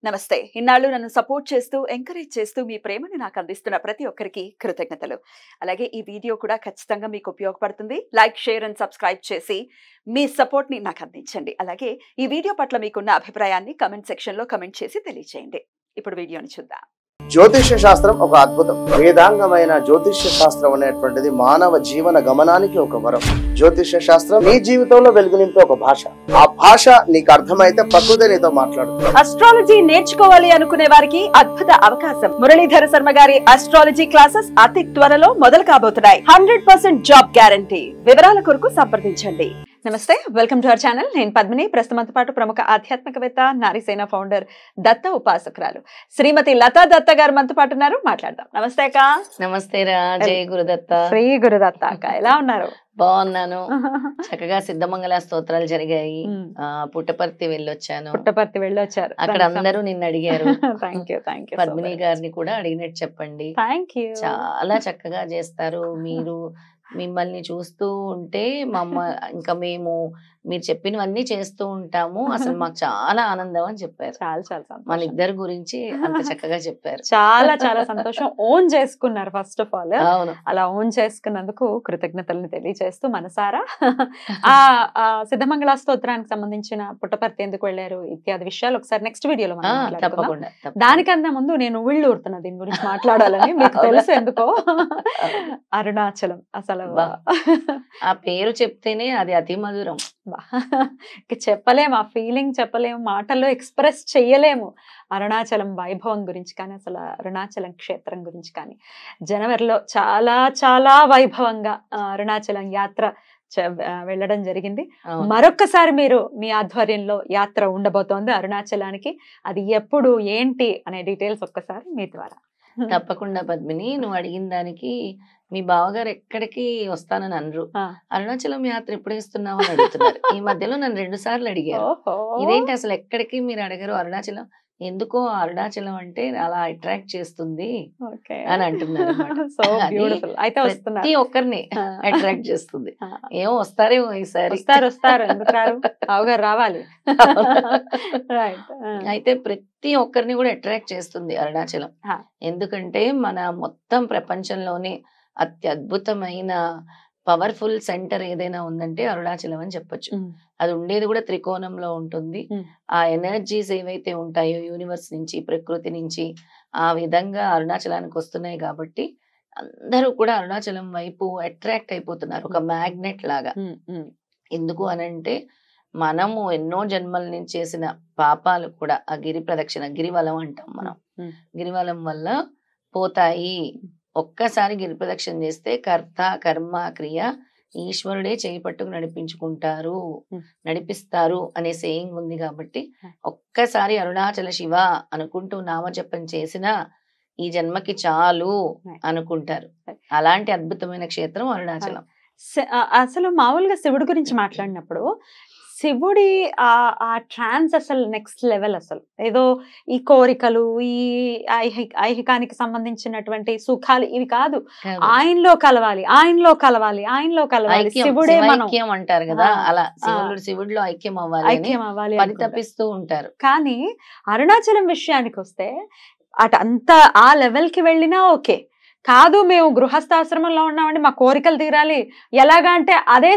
నమస్తే. ఇన్నాళ్ళు నన్ను సపోర్ట్ చేస్తూ, ఎంకరేజ్ చేస్తూ మీ ప్రేమని నాకు అందిస్తున్న ప్రతి ఒక్కరికి కృతజ్ఞతలు. అలాగే ఈ వీడియో కూడా ఖచ్చితంగా మీకు ఉపయోగపడుతుంది. లైక్, షేర్ అండ్ సబ్స్క్రైబ్ చేసి మీ సపోర్ట్‌ని నాకు అందించండి. అలాగే ఈ వీడియో పట్ల మీకున్న అభిప్రాయాన్ని కామెంట్ సెక్షన్‌లో కామెంట్ చేసి తెలియజేయండి. ఇప్పుడు వీడియోని చూద్దాం. జ్యోతిష్య శాస్త్రం ఒక అద్భుతం. వేదాంగమైన జ్యోతిష్య శాస్త్రం అనేటువంటిది మానవ జీవన గమనానికి ఒక వరం. జ్యోతిష్య శాస్త్రం నీ జీవితంలో వెలుగునింపే ఒక భాష. ఆ భాష నీకు అర్థమైతే ప్రకృతి నీతో మాట్లాడుతుంది. అస్ట్రాలజీ నేర్చుకోవాలి అనుకునే వారికి అద్భుత అవకాశం. మురళీధర శర్మ గారి అస్ట్రాలజీ క్లాసెస్ అతి త్వరలో మొదలు కాబోతున్నాయి. 100% జాబ్ గ్యారంటీ. వివరాల కొరకు సంప్రదించండి. నమస్తే, వెల్కమ్ టు అవర్ ఛానల్. నేను పద్మిని. ప్రస్తుతంతో పాటు ప్రముఖ ఆధ్యాత్మికవేత్త, నారీసేన ఫౌండర్, దత్త ఉపాసకురాలు శ్రీమతి లతా దత్త గారు మనతో పాటు ఉన్నారు. మాట్లాడదాం. నమస్తే అక్క. నమస్తే రా. జై గురుదత్త. శ్రీ గురుదత్త అక్క, ఎలా ఉన్నారు? బాగున్నాను. చక్కగా సిద్ధమంగళ స్తోత్రాలు జరిగాయి. పుట్టపర్తి వెళ్ళొచ్చాను. పుట్టపర్తి వెళ్ళొచ్చారు. అక్కడ అందరూ నిన్ను అడిగారు. Thank you. పద్మిని గారిని కూడా అడిగినట్టు చెప్పండి. Thank you. చాలా చక్కగా చేస్తారు మీరు. మిమ్మల్ని చూస్తూ ఉంటే ఇంకా మీరు చెప్పినవన్నీ చేస్తూ ఉంటాము. అసలు మాకు చాలా ఆనందం అని చెప్పారు. చాలా చాలా సంతోషం. మన ఇద్దరి గురించి అంత చక్కగా చెప్పారు. చాలా చాలా సంతోషం. ఓన్ చేసుకున్నారు ఫస్ట్ ఆఫ్ ఆల్. అవును, అలా ఓన్ చేసుకున్నందుకు కృతజ్ఞతలను తెలియజేస్తూ మనసారా ఆ సిద్ధమంగళ స్తోత్రానికి సంబంధించిన పుట్టపర్తి ఎందుకు వెళ్ళారు ఇత్యాది విషయాలు ఒకసారి నెక్స్ట్ వీడియోలో తప్పకుండా. దానికన్నా ముందు నేను ఉళ్ళు ఊరుతున్నా దీని గురించి మాట్లాడాలని. మీకు తెలుసు ఎందుకో. అరుణాచలం అసలు ఆ పేరు చెప్తేనే అది అతి మధురం. చెప్పలేము, ఆ ఫీలింగ్ చెప్పలేము, మాటల్లో ఎక్స్ప్రెస్ చెయ్యలేము. అరుణాచలం వైభవం గురించి కానీ, అసలు అరుణాచలం క్షేత్రం గురించి కానీ, జనవరిలో చాలా చాలా వైభవంగా అరుణాచలం యాత్ర వెళ్ళడం జరిగింది. మరొక్కసారి మీరు మీ ఆధ్వర్యంలో యాత్ర ఉండబోతోంది అరుణాచలానికి. అది ఎప్పుడు, ఏంటి అనే డీటెయిల్స్ ఒక్కసారి మీ ద్వారా. తప్పకుండా పద్మిని, నువ్వు అడిగిన దానికి మీ బావగారు ఎక్కడికి వస్తానని అనరు. అరుణాచలం యాత్ర ఎప్పుడు వేస్తున్నావు అని అడుగుతున్నారు. ఈ మధ్యలో నన్ను 2 సార్లు అడిగారు, ఇదేంటి అసలు ఎక్కడికి మీరు అడగరు అరుణాచలం, ఎందుకో అరుణాచలం అంటే అలా అట్రాక్ట్ చేస్తుంది అని అంటున్నారు. ప్రతి ఒక్కరిని అట్రాక్ట్ చేస్తుంది. ఏమో వస్తారేమో ఈసారి. వస్తారు రావాలి. అయితే ప్రతి ఒక్కరిని కూడా అట్రాక్ట్ చేస్తుంది అరుణాచలం. ఎందుకంటే మన మొత్తం ప్రపంచంలోనే అత్యద్భుతమైన పవర్ఫుల్ సెంటర్ ఏదైనా ఉందంటే అరుణాచలం అని చెప్పొచ్చు. అది ఉండేది కూడా త్రికోణంలో ఉంటుంది. ఆ ఎనర్జీస్ ఏవైతే ఉంటాయో యూనివర్స్ నుంచి, ప్రకృతి నుంచి ఆ విధంగా అరుణాచలానికి వస్తున్నాయి కాబట్టి అందరూ కూడా అరుణాచలం వైపు అట్రాక్ట్ అయిపోతున్నారు, ఒక మ్యాగ్నెట్ లాగా. ఎందుకు అనంటే మనము ఎన్నో జన్మల నుంచి చేసిన పాపాలు కూడా ఆ గిరి ప్రదక్షిణ, గిరివలం అంటాం మనం, గిరివలం వల్ల పోతాయి. ఒక్కసారి గిరి ప్రదక్షిణ చేస్తే కర్త కర్మ క్రియ ఈశ్వరుడే చేయి పట్టుకు నడిపిస్తారు అనే సేయింగ్ ఉంది. కాబట్టి ఒక్కసారి అరుణాచల శివ అనుకుంటూ నామజపం చేసినా ఈ జన్మకి చాలు అనుకుంటారు. అలాంటి అద్భుతమైన క్షేత్రం అరుణాచలం. అసలు మామూలుగా శివుడి గురించి మాట్లాడినప్పుడు శివుడి ఆ ట్రాన్స్ అసలు నెక్స్ట్ లెవెల్. అసలు ఏదో ఈ కోరికలు, ఈ ఐహికానికి సంబంధించినటువంటి సుఖాలు ఇవి కాదు, ఆయనలో కలవాలి, ఆయనలో కలవాలి, ఆయనలో కలవాలి. శివుడే ఐక్యం అంటారు కదా, అలా శివుడిలో ఐక్యం అవ్వాలి పరితపిస్తూ ఉంటారు. కానీ అరుణాచలం విషయానికి వస్తే అంత ఆ లెవెల్ కి వెళ్ళినా ఓకే కాదు, మేము గృహస్థాశ్రమంలో ఉన్నామండి, మా కోరికలు తీరాలి, ఎలాగా అంటే అదే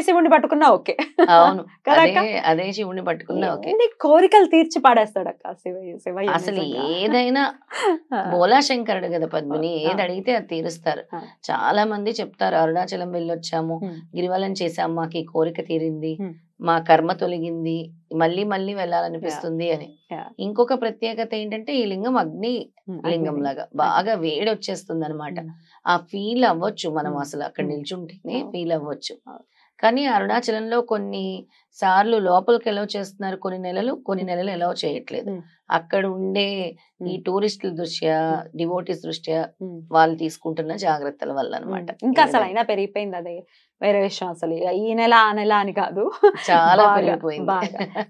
శివుడిని పట్టుకున్నా ఓకే. అవును, అదే శివుడిని పట్టుకున్నా ఓకే. కోరికలు తీర్చి పాడేస్తాడు అక్క శివయ్య. అసలు ఏదైనా బోలాశంకరుడు కదా పద్మిని, ఏది అడిగితే అది తీరుస్తారు. చాలా మంది చెప్తారు అరుణాచలం వెళ్ళొచ్చాము, గిరివలం చేసాము, మాకు ఈ కోరిక తీరింది, మా కర్మ తొలగింది, మళ్ళీ మళ్ళీ వెళ్ళాలనిపిస్తుంది అని. ఇంకొక ప్రత్యేకత ఏంటంటే ఈ లింగం అగ్ని లింగం లాగా బాగా వేడి వచ్చేస్తుంది అనమాట. ఆ ఫీల్ అవ్వచ్చు మనం, అసలు అక్కడ నిల్చుంటేనే ఫీల్ అవ్వచ్చు. కానీ అరుణాచలంలో కొన్ని సార్లు లోపలికి ఎలవ్ చేస్తున్నారు, కొన్ని నెలలు ఎలవ్ చేయట్లేదు. అక్కడ ఉండే ఈ టూరిస్టుల దృష్ట్యా, డివోటీస్ దృష్ట్యా వాళ్ళు తీసుకుంటున్న జాగ్రత్తల వల్ల అనమాట. ఇంకా అసలు అయినా పెరిగిపోయింది అదే వేరే విషయం. అసలు ఈ నెల ఆ నెల అని కాదు, చాలా పెరిగిపోయింది.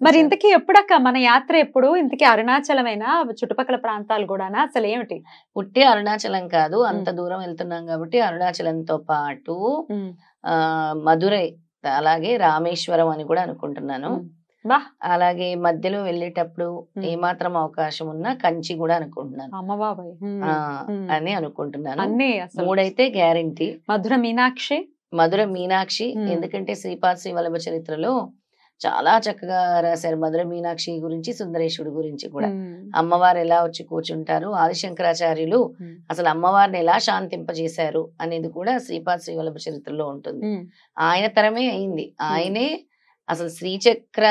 మరి ఇంతకీ ఎప్పుడక్క మన యాత్ర ఎప్పుడు? ఇంతకీ అరుణాచలమైనా చుట్టుపక్కల ప్రాంతాలు కూడా అసలు ఏమిటి? పుట్టి అరుణాచలం కాదు, అంత దూరం వెళ్తున్నాం కాబట్టి అరుణాచలంతో పాటు మధురై, అలాగే రామేశ్వరం అని కూడా అనుకుంటున్నాను. బా అలాగే మధ్యలో వెళ్ళేటప్పుడు ఏమాత్రం అవకాశం ఉన్నా కంచి కూడా అనుకుంటున్నాను. అమ్మ బాబాయ్ అని అనుకుంటున్నాను. అన్ని అసలు 3 అయితే గ్యారంటీ. మధుర మీనాక్షి, మధుర మీనాక్షి, ఎందుకంటే శ్రీపాద శ్రీవల్లభ చరిత్రలో చాలా చక్కగా రాశారు మధుర మీనాక్షి గురించి, సుందరేశ్వరుడు గురించి కూడా. అమ్మవారు ఎలా వచ్చి కూర్చుంటారు, ఆదిశంకరాచార్యులు అసలు అమ్మవారిని ఎలా శాంతింపజేశారు అనేది కూడా శ్రీపాద శ్రీవల్లభ చరిత్రలో ఉంటుంది. ఆయన తరమే అయింది, ఆయనే అసలు శ్రీచక్ర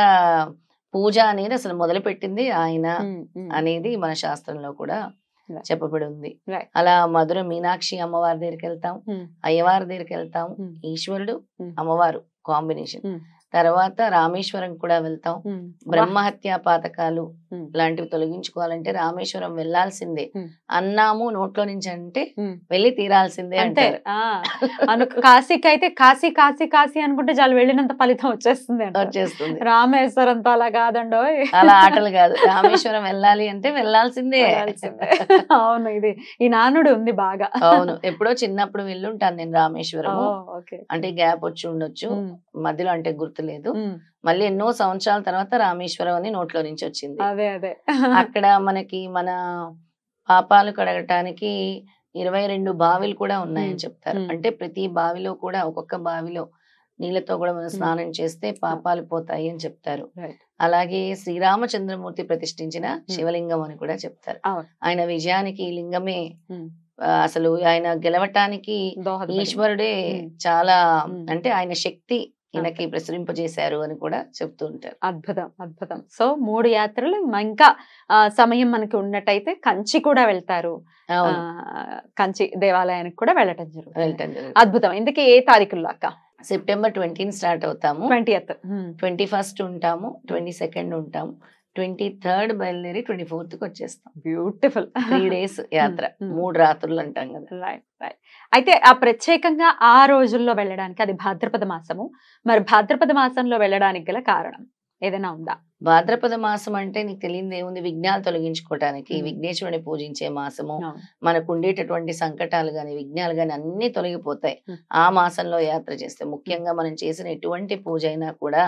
పూజ అనేది అసలు మొదలు పెట్టింది ఆయన అనేది మన శాస్త్రంలో కూడా చెప్పబడి ఉంది. అలా మధుర మీనాక్షి అమ్మవారి దగ్గరికి వెళ్తాం, అయ్యవారి దగ్గరికి వెళ్తాం, ఈశ్వరుడు అమ్మవారు కాంబినేషన్. తర్వాత రామేశ్వరం కూడా వెళ్తాం. బ్రహ్మహత్యా పాతకాలు లాంటివి తొలగించుకోవాలంటే రామేశ్వరం వెళ్లాల్సిందే. అన్నాము నోట్లో నుంచి అంటే వెళ్ళి తీరాల్సిందే అంటారు. కాశీకి అయితే కాశీ కాశీ కాశీ అనుకుంటే చాలు వెళ్ళినంత ఫలితం వచ్చేస్తుంది. రామేశ్వరంతో అలా కాదండో, అలా ఆటలు కాదు. రామేశ్వరం వెళ్ళాలి అంటే వెళ్లాల్సిందే. అవును, ఇది ఈ నానుడు ఉంది బాగా. అవును, ఎప్పుడో చిన్నప్పుడు వెళ్ళుంటాను నేను రామేశ్వరం. అంటే గ్యాప్ వచ్చి ఉండొచ్చు మధ్యలో, అంటే గుర్తు లేదు. మళ్ళీ ఎన్నో సంవత్సరాల తర్వాత రామేశ్వరం అని నోట్లో నుంచి వచ్చింది. అక్కడ మనకి మన పాపాలు కడగటానికి 22 బావిలు కూడా ఉన్నాయని చెప్తారు. అంటే ప్రతి బావిలో కూడా ఒక్కొక్క బావిలో నీళ్ళతో కూడా మనం స్నానం చేస్తే పాపాలు పోతాయి అని చెప్తారు. అలాగే శ్రీరామచంద్రమూర్తి ప్రతిష్ఠించిన శివలింగం అని కూడా చెప్తారు. ఆయన విజయానికి ఈ లింగమే అసలు, ఆయన గెలవటానికి ఈశ్వరుడే చాలా, అంటే ఆయన శక్తి ఈయనకి ప్రసరింపజేశారు అని కూడా చెప్తూ ఉంటారు. అద్భుతం, అద్భుతం. సో 3 యాత్రలు ఇంకా సమయం మనకి ఉన్నట్టయితే కంచి కూడా వెళ్తారు, కంచి దేవాలయానికి కూడా వెళ్ళటం జరుగుతుంది. అద్భుతం. ఇందుకే ఏ తారీఖుల్లో అక్క? సెప్టెంబర్ 20 స్టార్ట్ అవుతాము, 20th 21st ఉంటాము, 22nd ఉంటాము, 23rd బయలుదేరి 24th వచ్చేస్తాం. బ్యూటిఫుల్. 3 days యాత్ర, 3 రాత్రులు అంటాం కదా. Right right. అయితే ఆ ప్రత్యేకంగా ఆ రోజుల్లో వెళ్ళడానికి, అది భాద్రపద మాసము, మరి భాద్రపద మాసంలో వెళ్ళడానికి గల కారణం ఏదైనా ఉందా? భాద్రపద మాసం అంటే నీకు తెలియదు ఏముంది, విఘ్నాలు తొలగించుకోవటానికి, విఘ్నేశ్వరుని పూజించే మాసము. మనకు ఉండేటటువంటి సంకటాలు గాని విఘ్నాలు గాని అన్ని తొలగిపోతాయి ఆ మాసంలో యాత్ర చేస్తే. ముఖ్యంగా మనం చేసిన ఎటువంటి పూజ అయినా కూడా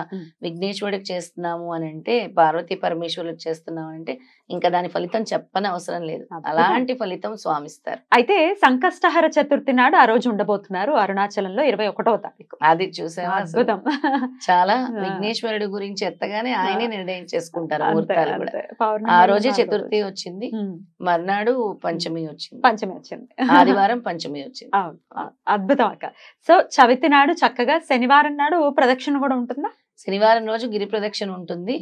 విఘ్నేశ్వరుడికి చేస్తున్నాము అని అంటే, పార్వతీ పరమేశ్వరులకు చేస్తున్నాము అంటే ఇంకా దాని ఫలితం చెప్పని అవసరం లేదు, అలాంటి ఫలితం స్వామిస్తారు. అయితే సంకష్టహర చతుర్థి నాడు ఆ రోజు ఉండబోతున్నారు అరుణాచలంలో 21వ తారీఖు. అది చూసావా, అద్భుతం. చాలా విఘ్నేశ్వరుడి గురించి ఎత్తగానే ఆయనే నిర్ణయం చేసుకుంటారు. ముహూర్తాలు కూడా ఆ రోజే చతుర్థి వచ్చింది, మర్నాడు పంచమి వచ్చింది, ఆదివారం పంచమి వచ్చింది. అద్భుతం అక్క. సో చవితి నాడు చక్కగా, శనివారం నాడు ప్రదక్షిణ కూడా ఉంటుందా? శనివారం రోజు గిరి ప్రదక్షిణ ఉంటుంది.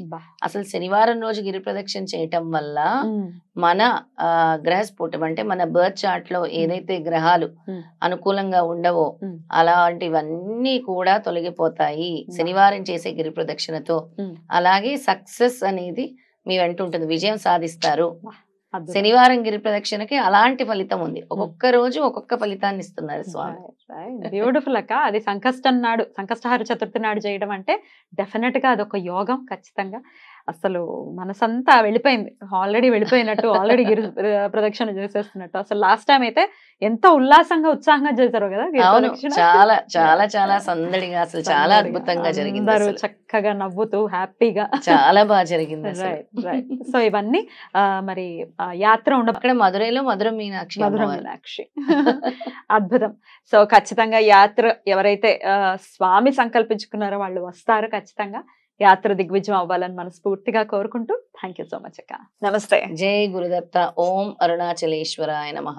అసలు శనివారం రోజు గిరి ప్రదక్షిణ చేయటం వల్ల మన గ్రహస్ఫోటం, అంటే మన బర్త్ చార్ట్ లో ఏదైతే గ్రహాలు అనుకూలంగా ఉండవో అలాంటివన్నీ కూడా తొలగిపోతాయి శనివారం చేసే గిరి ప్రదక్షిణతో. అలాగే సక్సెస్ అనేది మీ వెంట ఉంటుంది, విజయం సాధిస్తారు. శనివారం గిరి ప్రదక్షిణకి అలాంటి ఫలితం ఉంది. ఒక్కొక్క రోజు ఒక్కొక్క ఫలితాన్ని ఇస్తున్నారు స్వామి. బ్యూటిఫుల్ అక్క. అది సంకష్టం నాడు, సంకష్టహార చతుర్థి నాడు చేయడం అంటే డెఫినెట్ గా అదొక యోగం ఖచ్చితంగా. అసలు మనసంతా వెళ్ళిపోయింది, ఆల్రెడీ వెళ్ళిపోయినట్టు, ఆల్రెడీ గిరి ప్రదక్షిణ చేసేస్తున్నట్టు. అసలు లాస్ట్ టైం అయితే ఎంత ఉల్లాసంగా ఉత్సాహంగా చేశారు కదా గిరి ప్రదక్షిణ. చాలా చాలా చాలా సందడిగా, అసలు చాలా అద్భుతంగా జరిగింది. అందరూ చక్కగా నవ్వుతూ హ్యాపీగా, చాలా బాగా జరిగింది. సో ఇవన్నీ మరి యాత్ర అక్కడ మధురైలో మధుర మీనాక్షి అద్భుతం. సో ఖచ్చితంగా యాత్ర ఎవరైతే స్వామి సంకల్పించుకున్నారో వాళ్ళు వస్తారు ఖచ్చితంగా. యాత్ర దిగ్విజయం అవ్వాలని మనస్ఫూర్తిగా కోరుకుంటూ థ్యాంక్ యూ సో మచ్ అక్క. నమస్తే. జై గురుదత్త. ఓం అరుణాచలేశ్వరాయ నమః.